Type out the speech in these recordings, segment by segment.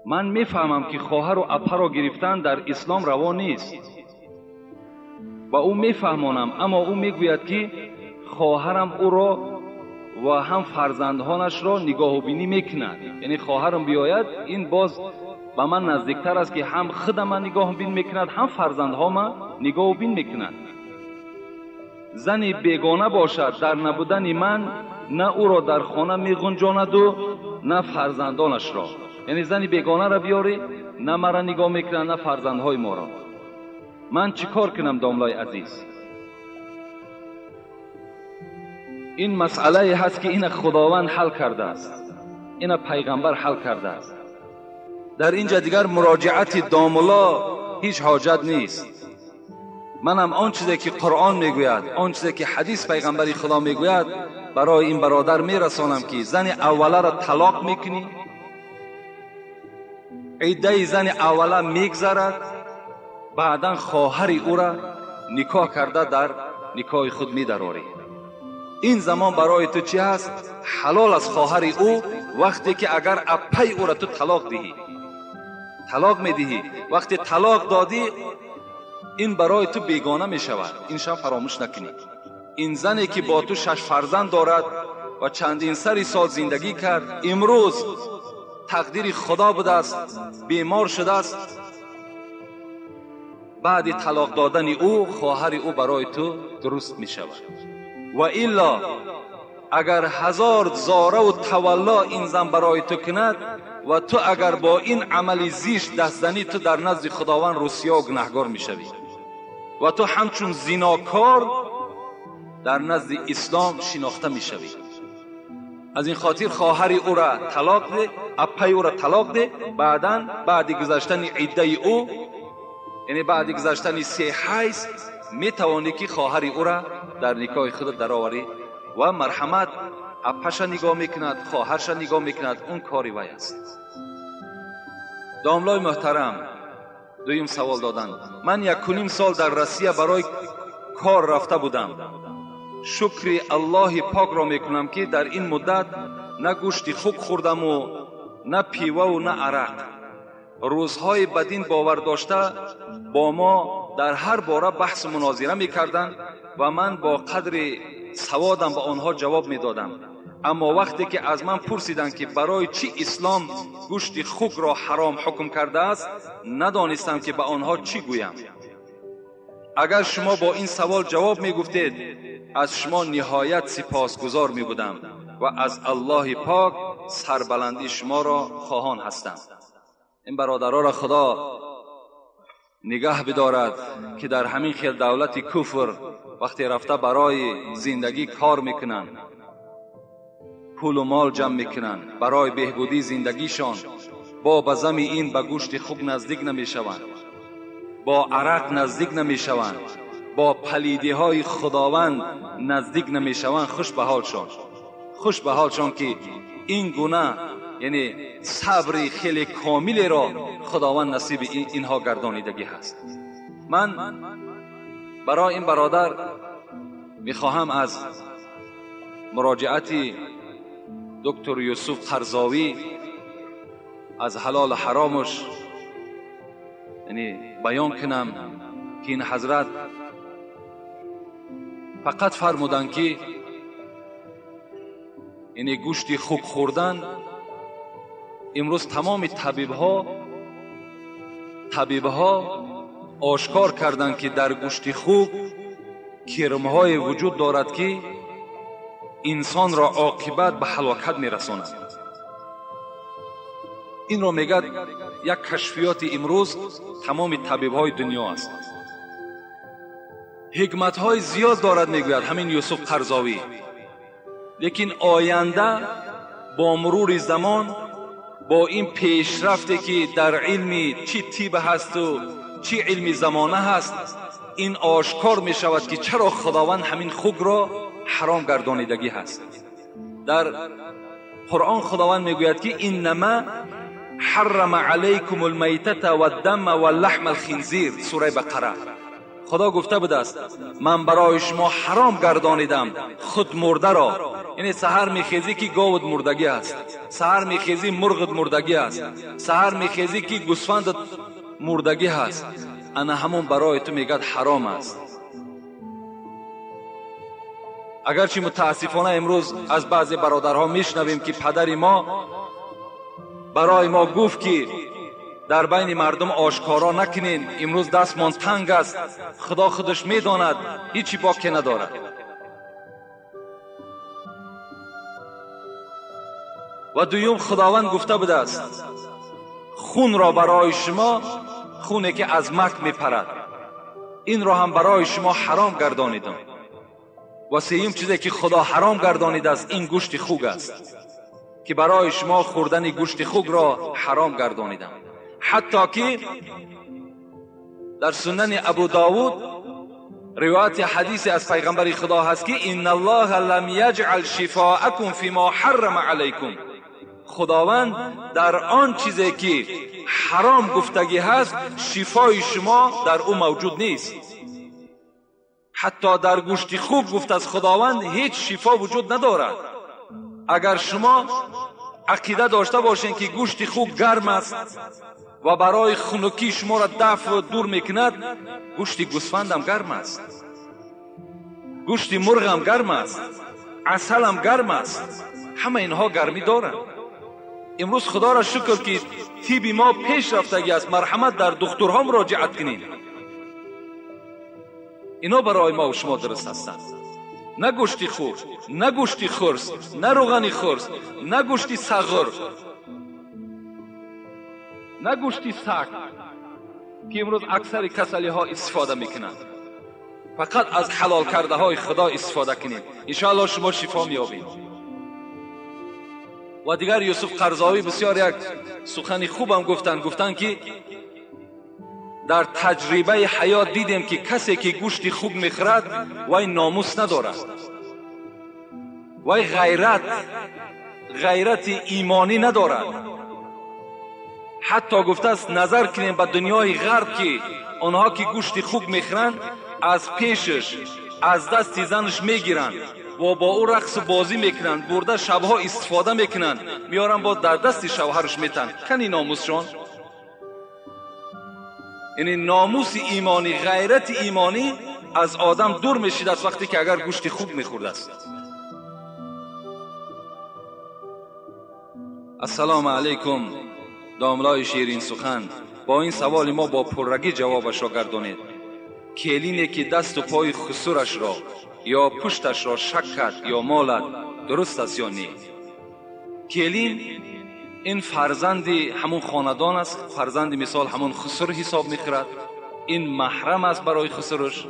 من میفهمم که خواهر و اپا را گرفتن در اسلام روا نیست و او میفهمانم، اما او میگوید که خواهرم او را و هم فرزندانش را نگاه و بینی میکند. یعنی خواهرم بیاید، این باز به من نزدیکتر است که هم خودم نگاه و بین میکند، هم فرزندهام نگاه و بین میکند. زنی بیگانه باشد در نبودن من، نه او را در خانه میگنجاند و نه فرزندانش را. یعنی زنی بیگانه را بیاری، نه مرا نگاه میکنه نه فرزندهای ما را. من چیکار کنم داملای عزیز؟ این مسئله هست که این خداوند حل کرده است، این پیغمبر حل کرده است. در اینجا دیگر مراجعت داملا هیچ حاجت نیست. منم آن چیزی که قرآن میگوید، آن چیزی که حدیث پیغمبری خدا میگوید برای این برادر میرسانم که زن اوله را طلاق میکنی، عده زن اوله میگذرد، بعدا خواهر او را نکاح کرده در نکاح خود میدراری. این زمان برای تو چی هست؟ حلال از خواهر او، وقتی که اگر اپای او را تو طلاق دهی، طلاق میدهی. وقتی طلاق دادی این برای تو بیگانه می شود. این شب فراموش نکنی. این زنی که با تو 6 فرزند دارد و چندین سری سال زندگی کرد، امروز تقدیر خدا بوده است بیمار شده است، بعد طلاق دادن او خواهر او برای تو درست می شود. و الا اگر 1000 زاره و تولا این زن برای تو کند و تو اگر با این عمل زیش دستزنی، تو در نزد خداوند رسیا و گناهگار می شوی و تو همچون زیناکار در نزد اسلام شناخته می شوی. از این خاطر خواهر او را طلاق ده، اپای او را طلاق ده. بعد گذشتن عده او، یعنی بعد گذشتن 3 حیض، می توانی که خواهر او را در نکاح خود درآوری و مرحمت. اپش نگاه میکند، خواهرش نگاه میکند، اون کاری وی است. داملای محترم، دویم سوال دادن. من 1.5 سال در روسیه برای کار رفته بودم. شکر الله پاک را میکنم که در این مدت نه گوشت خوک خوردم و نه پیوه و نه عرق. روزهای بدین باور داشته با ما در هر باره بحث و مناظره میکردند و من با قدر سوادم به آنها جواب میدادم. اما وقتی که از من پرسیدند که برای چی اسلام گوشت خوک را حرام حکم کرده است، ندانستم که به آنها چی گویم. اگر شما با این سوال جواب میگفتید، از شما نهایت سپاسگزار میبودم و از الله پاک سربلندی شما را خواهان هستم. این برادرها را خدا نگاه بدارد که در همین خیل دولت کفر وقتی رفته برای زندگی کار میکنن، پول و مال جمع میکنن برای بهبودی زندگیشان، با بزم این به گوشت خوب نزدیک نمیشوند، با عرق نزدیک نمیشوند، با پلیدی های خداوند نزدیک نمیشوند. خوش به حالشان، خوش به حالشان که این گونه یعنی صبری خیلی کاملی را خداوند نصیب اینها گردانیدگی هست. من برای این برادر میخواهم از مراجعت دکتر یوسف قرضاوی از حلال حرامش یعنی بیان کنم که این حضرت فقط فرمودن که یعنی گوشت خوک خوردن، امروز تمام طبیبها آشکار کردند که در گوشت خوک کرم‌های وجود دارد که انسان را عاقبت به هلاکت میرساند. این را میگه یک کشفیات امروز تمام طبیب‌های دنیا است. حکمت‌های زیاد دارد میگوید همین یوسف قرضاوی. لیکن آینده با مرور زمان، با این پیشرفتی که در علم چی طب هست و چی علم زمانه هست، این آشکار می شود که چرا خداوند همین خوک را حرام گردانیدگی هست. در قرآن خداوند میگوید که انما حرم علیکم المیتة والدم واللحم الخنزیر، سوره بقره. خدا گفته بود است من برای شما حرام گردانیدم خود مرده را. یعنی سحر میخیزی که گاوت مردگی است، سحر میخیزی مرغت مردگی است، سحر میخیزی که گوسفندت مردگی است، انا همون برای تو میگد حرام است. اگرچه متاسفانه امروز از بعضی برادرها میشنویم که پدر ما برای ما گفت که در بین مردم آشکارا نکنین، امروز دستمان تنگ است، خدا خودش میداند، هیچی باکی ندارد. و دویم خداوند گفته بود است خون را برای شما، خونی که از مک میپرد، این را هم برای شما حرام گردانیدم. و سوم چیزی که خدا حرام گردانیده است این گوشت خوک است که برای شما خوردن گوشت خوک را حرام گردانیدم. حتی که در سنن ابو داود روایت حدیث از پیغمبر خدا هست که ان الله لم یجعل شفاءکم فیما حرم علیکم، خداوند در آن چیزی که حرام گفتگی هست شفای شما در او موجود نیست. حتی در گوشت خوک گفت از خداوند هیچ شفا وجود ندارد. اگر شما عقیده داشته باشین که گوشت خوک گرم است و برای خنکی شما را دفع و دور میکند، گوشت گوسفند هم گرم است، گوشت مرغ هم گرم است، عسل هم گرم است، همه اینها گرمی دارند. امروز خدا را شکر که طب ما پیش رفتگی است، مرحمت در دکترها مراجعت کنین، اینا برای ما و شما درست هستند. نه گوشت خوک، نه گوشت خرس، نه روغن خرس، نه گوشت صغر، نه گوشت سگ که امروز اکثر کسلی ها استفاده میکنند. فقط از حلال کرده های خدا استفاده کنید، انشاءالله شما شفا میابید. و دیگر یوسف قرضاوی بسیار یک سخن خوبم گفتن که در تجربه حیات دیدیم که کسی که گوشت خوک میخورد وای ناموس ندارد، وای غیرت ایمانی ندارد. حتی گفته است نظر کنیم به دنیای غرب که آنها که گوشت خوک میخورند از پیشش از دست زنش میگیرند و با او رقص و بازی میکنند، برده شبها استفاده میکنند، میارن با در دست شوهرش میتن. کنی ناموسشان؟ یعنی ناموس ایمانی، غیرت ایمانی از آدم دور میشید از وقتی که اگر گوشت خوک میخورده است. السلام علیکم داملای شیرین سخن، با این سوال ما با پررگی جوابش را گردانید. کلینی که دست و پای خسورش را یا پشتش را شک کرد یا مالد درست است یا نه؟ کلین این فرزند همون خاندان است، فرزند مثال همون خسر حساب میخورد، این محرم است برای خسرش.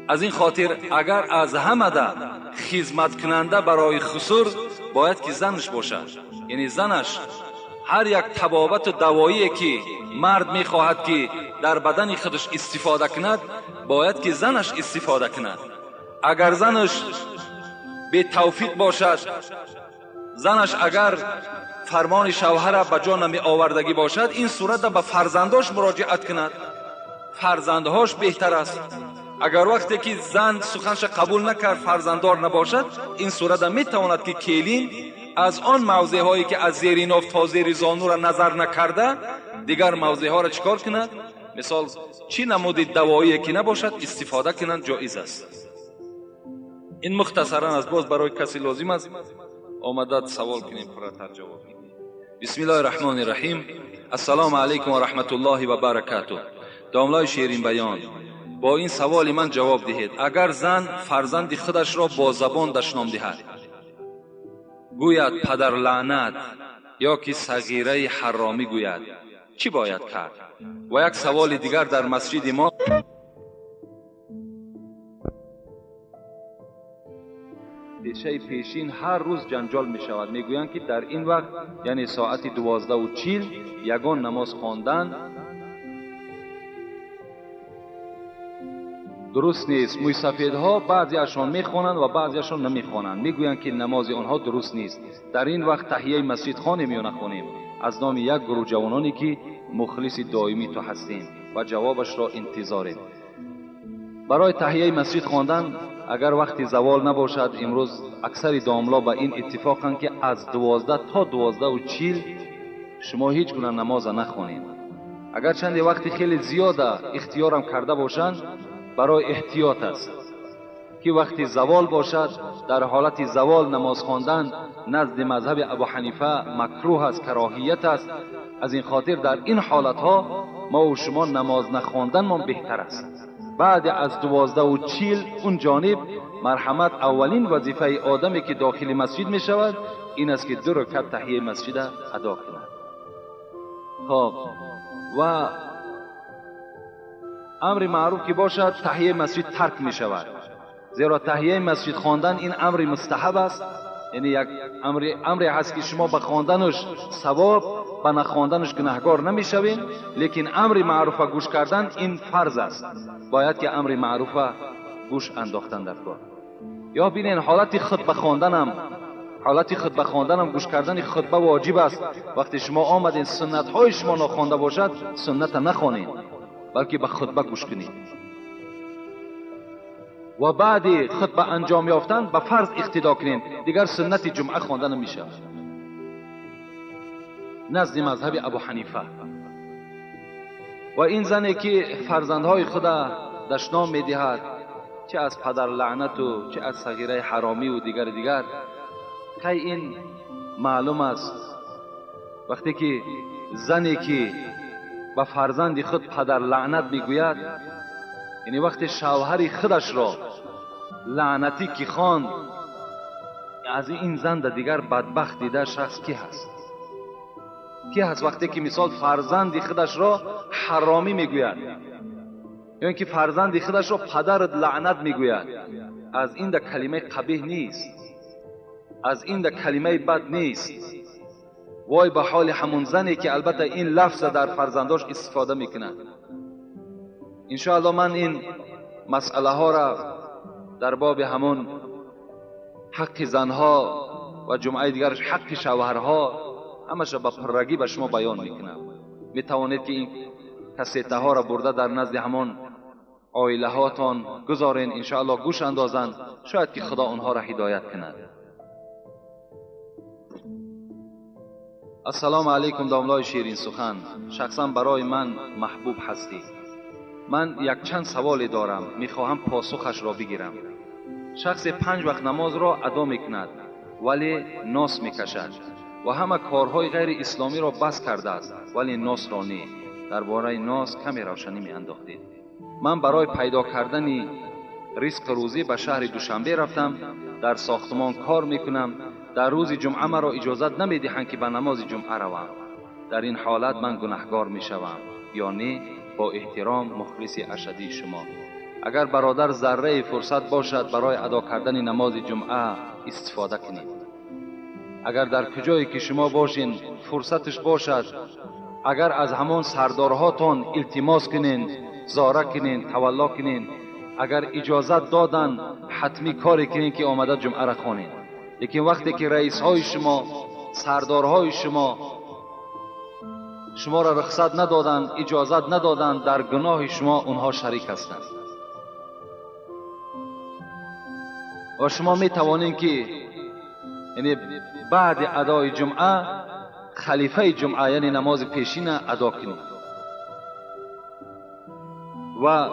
از این خاطر اگر از همه ده خدمت کننده برای خسر باید که زنش باشد. یعنی زنش هر یک طبابت و دوایی که مرد میخواهد که در بدن خودش استفاده کند باید که زنش استفاده کند. اگر زنش به توفیق باشد، زنش اگر فرمان شوهر به جا نمی آوردگی باشد، این صورت به فرزنداش مراجعت کند، فرزندهاش بهتر است. اگر وقتی که زن سخنش قبول نکرد فرزنددار نباشد، این صورت می تواند که کلین از آن موضع هایی که از زیر ناف تا زیر زانو را نظر نکرده دیگر موضع ها را چکار کند؟ مثال چی نمود دوایی که نباشد استفاده کنند، جایز است. این مختصرا از باز برای کسی لازم است آمدد سوال کنیم پرتر جواب کنیم. بسم الله الرحمن الرحیم. السلام علیکم و رحمت الله و برکاته. داملای شیرین بیان، با این سوال من جواب دهید. اگر زن فرزند خودش را با زبان دشنام دهد، گوید پدر لعنت یا که صغیره حرامی گوید، چی باید کرد؟ و یک سوال دیگر، در مسجد ما پیشه پیشین هر روز جنجال می شود. می گویند که در این وقت یعنی ساعت 12:40 یگان نماز خواندن درست نیست. موی سفیدها بعضی اشان می خوانند و بعضی اشان نمی خوانند. می گویند که نماز آنها درست نیست. در این وقت تحیه مسجد خوانیم یا نخوانیم؟ از نام یک گروه جوانانی که مخلص دائمی تو هستیم و جوابش را انتظاریم. برای تهیه مسجد خواندن اگر وقتی زوال نباشد، امروز اکثر داملا با این اتفاقند که از 12 تا 12:40 شما هیچ گونه نماز نخوانید. اگر چند وقتی خیلی زیاد اختیارم کرده باشند، برای احتیاط است که وقتی زوال باشد، در حالت زوال نماز خواندن نزد مذهب ابو حنیفه مکروه است، کراهیت است. از این خاطر در این حالت ها ما و شما نماز نخواندن ما بهتر است. بعد از 12:40 اون جانب مرحمت اولین وظیفه آدمی که داخل مسجد می شود این است که 2 رکعت تحیه مسجد ادا کند. خب و امر معروف که باشد تحیه مسجد ترک می شود، زیرا تحیه مسجد خواندن این امر مستحب است. یعنی یک امری هست که شما به خواندنش ثواب، به نخواندنش گناهکار نمی شوید. لیکن امر معروف گوش کردن این فرض است، باید که امر معروف گوش انداختن در کار. یا ببینید حالت خطبه خواندنم گوش کردن خطبه واجب است. وقتی شما آمدین سنت های شما نخوانده باشد، سنت نخوانید بلکه به خطبه گوش کنید. و بعد خطبه انجام یافتن به فرض اقتدا کنید، دیگر سنت جمعه خوانده نمیشه نزد مذهب ابو حنیفه. و این زنی که فرزندهای خود دشنام میدهد، چه از پدر لعنت و چه از صغیره حرامی و دیگر خی این معلوم است. وقتی که زنی که به فرزند خود پدر لعنت میگوید، یعنی وقتی شوهر خودش را لعنتی که خواند، از این زن دیگر بدبخت دیده شخص کی هست؟ وقتی که مثال فرزند خودش را حرامی میگوید، یعنی که فرزند خودش را پدر لعنت میگوید، از این کلمه قبیح نیست، از این کلمه بد نیست. وای به حال همون زنی که البته این لفظ در فرزنداش استفاده میکنه. انشاءالله من این مسئله ها را در باب همون حق زنها و جمعه دیگرش حق شوهرها همش با پرگی به شما بیان میکنم. میتوانید که این کسیته ها را برده در نزد همون عائله هاتان گذارین، انشاءالله گوش اندازند، شاید که خدا اونها را هدایت کند. السلام علیکم داملای شیرین سخن، شخصا برای من محبوب هستی. من یک چند سوالی دارم، میخواهم پاسخش را بگیرم. شخص 5 وقت نماز را ادا میکند ولی ناس میکشد و همه کارهای غیر اسلامی را بس کرده است ولی ناس را نه. درباره ناس کمی روشنی میانداختید. من برای پیدا کردن رزق روزی به شهر دوشنبه رفتم، در ساختمان کار میکنم. در روز جمعه مرا اجازت نمیدهند که به نماز جمعه روم. در این حالت من گناهکار میشوم یا نه؟ با احترام مخلص اشدی شما. اگر برادر ذره فرصت باشد برای ادا کردن نماز جمعه استفاده کنید. اگر در کجایی که شما باشین فرصتش باشد، اگر از همان سردارهاتون التماس کنین، زاره کنین، تولا کنین، اگر اجازت دادن حتمی کاری کنین که آمده جمعه را خوانین. لیکن وقتی که رئیس های شما، سردارهای شما را رخصت ندادند، اجازت ندادند، در گناه شما اونها شریک هستند. و شما می توانید که یعنی بعد ادای جمعه خلیفه جمعه یعنی نماز پیشین ادا کنید. و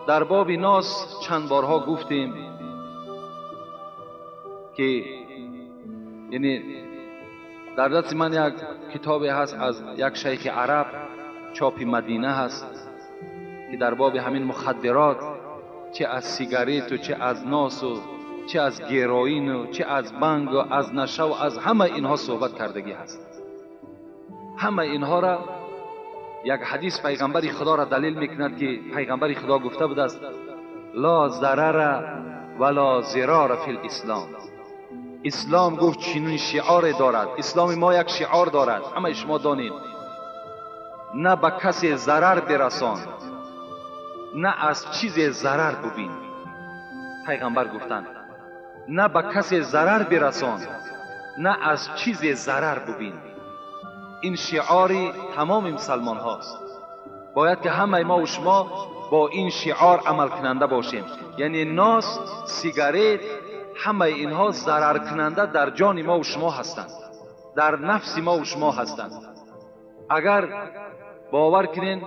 در باب ناس چند بارها گفتیم که یعنی در دست من یک کتابی هست از یک شیخ عرب، چاپ مدینه هست، که در باب همین مخدرات، چه از سیگاریت و چه از ناس و چه از گیروئین و چه از بنگ و از نشه و از همه اینها صحبت کردگی هست. همه اینها را یک حدیث پیغمبر خدا را دلیل میکند که پیغمبر خدا گفته بود است لا ضرر ولا ضرار فی الاسلام. اسلام گفت چنین شعار دارد، اسلام ما یک شعار دارد، همه شما دانید، نه به کسی ضرر برسان، نه از چیز ضرر ببین. پیغمبر گفتند نه به کسی ضرر برسان، نه از چیز ضرر ببین. این شعار تمام مسلمان هاست. باید که همه ما و شما با این شعار عمل کننده باشیم. یعنی ناس، سیگارت، همه اینها ضرر کننده در جان ما و شما هستند، در نفس ما و شما هستند. اگر باور کنین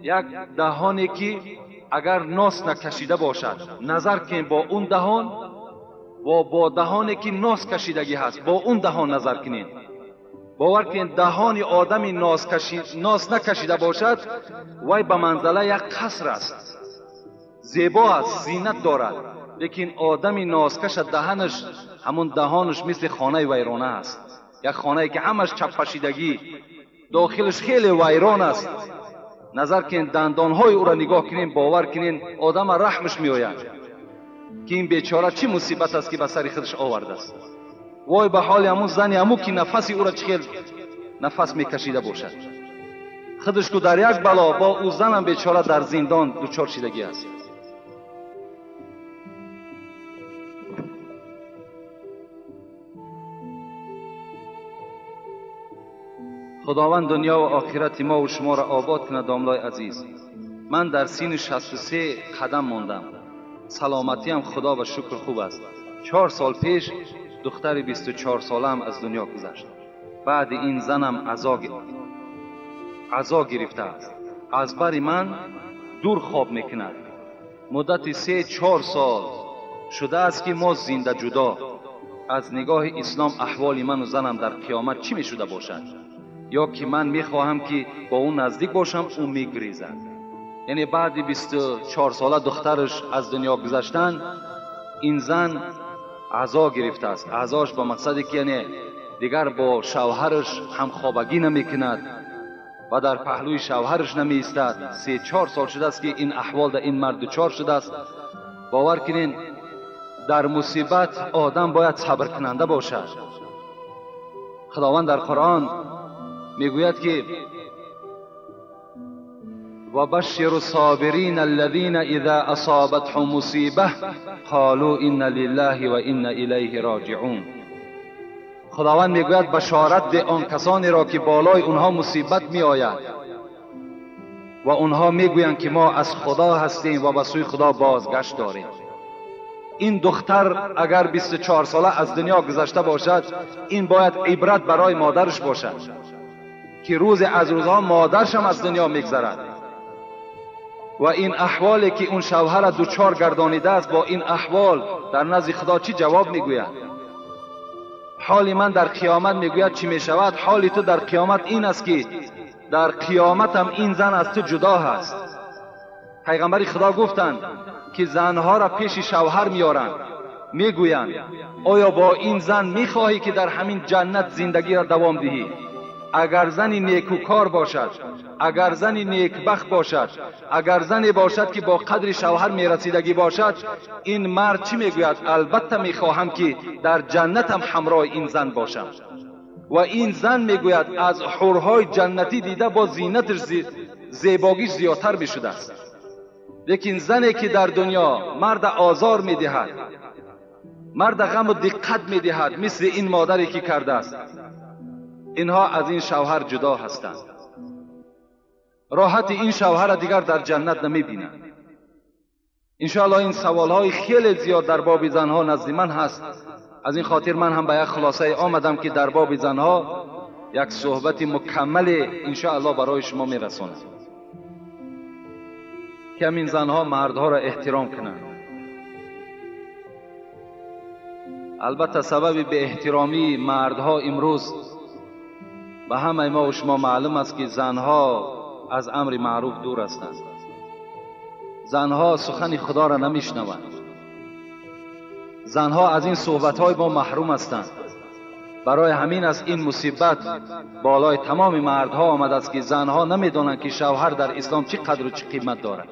یک دهانی که اگر ناس نکشیده باشد، نظر کنین با اون دهان و با دهانی که ناس کشیدگی هست، با اون دهان نظر کنین. باور کنین دهان آدمی ناس نکشیده باشد، وای به منزله یک قصر است، زیبا است، زینت دارد. لیکن آدمی ناسکش دهانش، همون دهانش مثل خانه ویرانه است. یک خانه که همش چپشیدگی، داخلش خیلی ویران است. نظر کنین دندانهای او را نگاه کنین، باور کنین آدم رحمش میآید که این بیچاره چه مصیبت است که به سر خودش آورده است. وای به حال همون زنی همون که نفسی او را چه نفس میکشیده باشد، خودش کو در یک بلا، با او زنم بیچاره در زندان دچار شدگی است. خداوند دنیا و آخرت ما و شما را آباد کند. داملای عزیز، من در سین 63 قدم ماندم. سلامتیم خدا و شکر خوب است. 4 سال پیش دختر 24 سالم از دنیا گذشت. بعد این زنم عزا گرفته است. از بر من دور خواب میکند. مدت 3-4 سال شده است که ما زنده جدا. از نگاه اسلام احوال من و زنم در قیامت چی میشده باشد؟ یا که من میخواهم که با اون نزدیک باشم، او میگریزد. یعنی بعد 24 ساله دخترش از دنیا گذشتن، این زن عزا گرفته است. عزاش با مقصدی که یعنی دیگر با شوهرش همخوابگی نمیکند و در پهلوی شوهرش نمی ایستد. 3-4 سال شده است که این احوال در این مرد دچار شده است. باور کنین در مصیبت آدم باید صبر کننده باشد. خداوند در قرآن میگوید که و بشر الصابرین الذین اذا اصابتهم مصیبه قالوا ان لله و انا الیه راجعون. خداوند میگوید بشارت ده آن کسانی را که بالای اونها مصیبت می آید و اونها میگویند که ما از خدا هستیم و به سوی خدا بازگشت داریم. این دختر اگر 24 ساله از دنیا گذشته باشد، این باید عبرت برای مادرش باشد که روز از روزها مادرش هم از دنیا میگذرد. و این احوالی که اون شوهر دوچار گردانیده است، با این احوال در نزد خدا چی جواب میگوید؟ حال من در قیامت میگوید چی میشود؟ حال تو در قیامت این است که در قیامت هم این زن از تو جدا هست. پیغمبر خدا گفتند که زنها را پیش شوهر میارند، میگویند آیا با این زن میخواهی که در همین جنت زندگی را دوام دهی؟ اگر زنی نیکوکار باشد، اگر زنی نیکبخت باشد، اگر زنی باشد که با قدر شوهر میرسیدگی باشد، این مرد چی میگوید؟ البته میخواهم که در جنتم همراه این زن باشم. و این زن میگوید از حورهای جنتی دیده با زینتش زیباگیش زیادتر میشده است. لیکن زنی که در دنیا مرد آزار میدهد، مرد غم و دقت میدهد، مثل این مادری که کرده است، اینها از این شوهر جدا هستند. راحت این شوهر دیگر در جنت نمیبینند. انشاءالله این سوالهای خیلی زیاد در باب زنها نزد من هست. از این خاطر من هم به یک خلاصه آمدم که در باب زنها یک صحبت مکمل انشاءالله برای شما میرسونم که همین زنها مردها را احترام کنند. البته سبب به احترامی مردها امروز به همه ما و شما معلوم است که زنها از امر معروف دور هستند. زنها سخن خدا را نمیشنوند. زنها از این صحبت‌های ما محروم هستند. برای همین است این مصیبت بالای تمام مردها آمده است که زنها نمیدانند که شوهر در اسلام چه قدر و چه قیمت دارد.